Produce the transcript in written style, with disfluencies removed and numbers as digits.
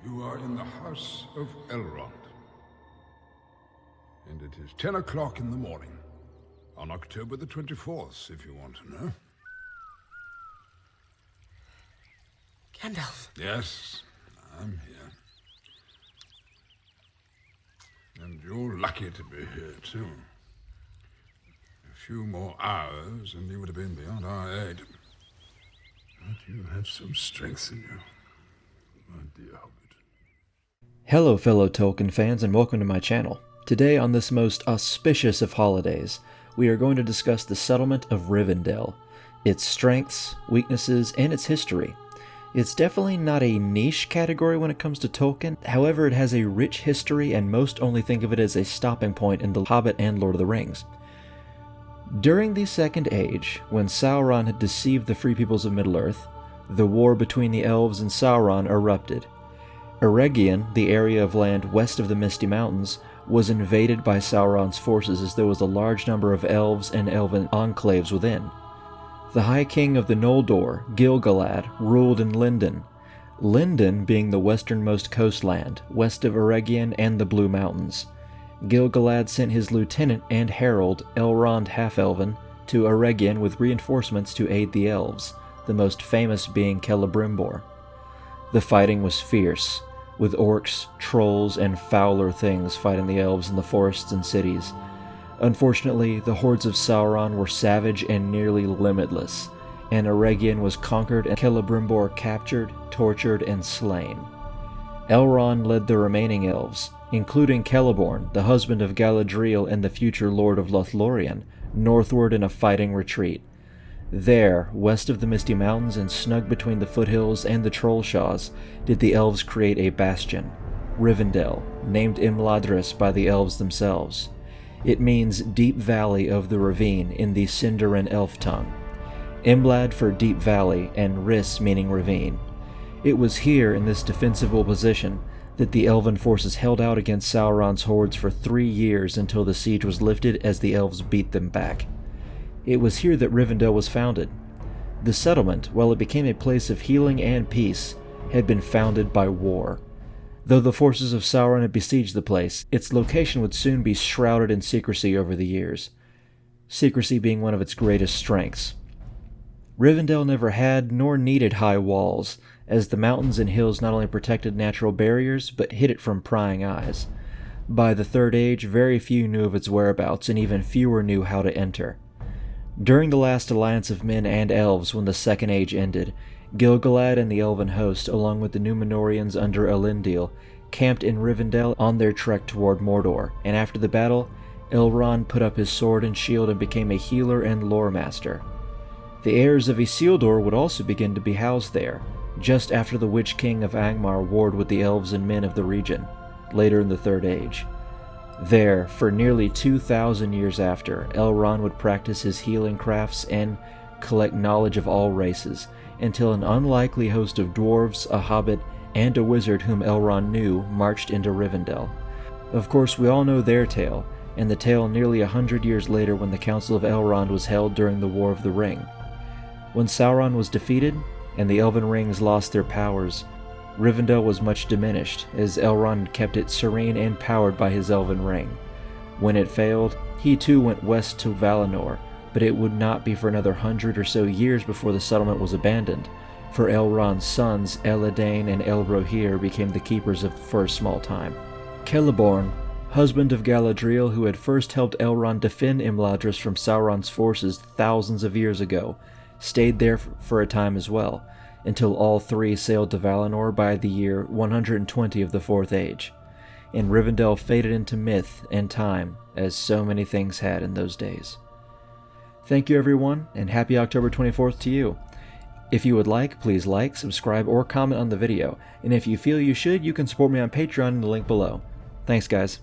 You are in the house of Elrond. And it is 10 o'clock in the morning. On October the 24th, if you want to know. Gandalf. Yes, I'm here. And you're lucky to be here, too. A few more hours, and you would have been beyond our aid. But you have some strength in you, my dear Hobbit. Hello fellow Tolkien fans and welcome to my channel. Today on this most auspicious of holidays, we are going to discuss the settlement of Rivendell, its strengths, weaknesses, and its history. It's definitely not a niche category when it comes to Tolkien, however it has a rich history and most only think of it as a stopping point in The Hobbit and Lord of the Rings. During the Second Age, when Sauron had deceived the free peoples of Middle-earth, the war between the elves and Sauron erupted. Eregion, the area of land west of the Misty Mountains, was invaded by Sauron's forces as there was a large number of elves and elven enclaves within. The High King of the Noldor, Gil-galad, ruled in Lindon, Lindon being the westernmost coastland, west of Eregion and the Blue Mountains. Gil-galad sent his lieutenant and herald, Elrond Half-Elven, to Eregion with reinforcements to aid the elves, the most famous being Celebrimbor. The fighting was fierce, with orcs, trolls, and fouler things fighting the elves in the forests and cities. Unfortunately, the hordes of Sauron were savage and nearly limitless, and Eregion was conquered and Celebrimbor captured, tortured, and slain. Elrond led the remaining elves, including Celeborn, the husband of Galadriel and the future Lord of Lothlorien, northward in a fighting retreat. There, west of the Misty Mountains and snug between the foothills and the Trollshaws, did the elves create a bastion, Rivendell, named Imladris by the elves themselves. It means Deep Valley of the Ravine in the Sindarin elf tongue. Imlad for Deep Valley and Ris meaning ravine. It was here in this defensible position that the elven forces held out against Sauron's hordes for 3 years until the siege was lifted as the elves beat them back. It was here that Rivendell was founded. The settlement, while it became a place of healing and peace, had been founded by war. Though the forces of Sauron had besieged the place, its location would soon be shrouded in secrecy over the years, secrecy being one of its greatest strengths. Rivendell never had nor needed high walls, as the mountains and hills not only protected natural barriers, but hid it from prying eyes. By the Third Age, very few knew of its whereabouts, and even fewer knew how to enter. During the last alliance of men and elves when the Second Age ended, Gil-galad and the elven host, along with the Númenóreans under Elendil, camped in Rivendell on their trek toward Mordor, and after the battle, Elrond put up his sword and shield and became a healer and lore master. The heirs of Isildur would also begin to be housed there, just after the Witch King of Angmar warred with the elves and men of the region, later in the Third Age. There, for nearly 2,000 years after, Elrond would practice his healing crafts and collect knowledge of all races, until an unlikely host of dwarves, a hobbit, and a wizard whom Elrond knew marched into Rivendell. Of course, we all know their tale, and the tale nearly 100 years later when the Council of Elrond was held during the War of the Ring. When Sauron was defeated, and the Elven Rings lost their powers, Rivendell was much diminished, as Elrond kept it serene and powered by his Elven Ring. When it failed, he too went west to Valinor, but it would not be for another 100 or so years before the settlement was abandoned, for Elrond's sons Elladan and Elrohir became the keepers for a small time. Celeborn, husband of Galadriel who had first helped Elrond defend Imladris from Sauron's forces thousands of years ago, stayed there for a time as well, until all three sailed to Valinor by the year 120 of the Fourth Age, and Rivendell faded into myth and time, as so many things had in those days. Thank you everyone, and happy October 24th to you. If you would like, please like, subscribe, or comment on the video, and if you feel you should, you can support me on Patreon in the link below. Thanks guys.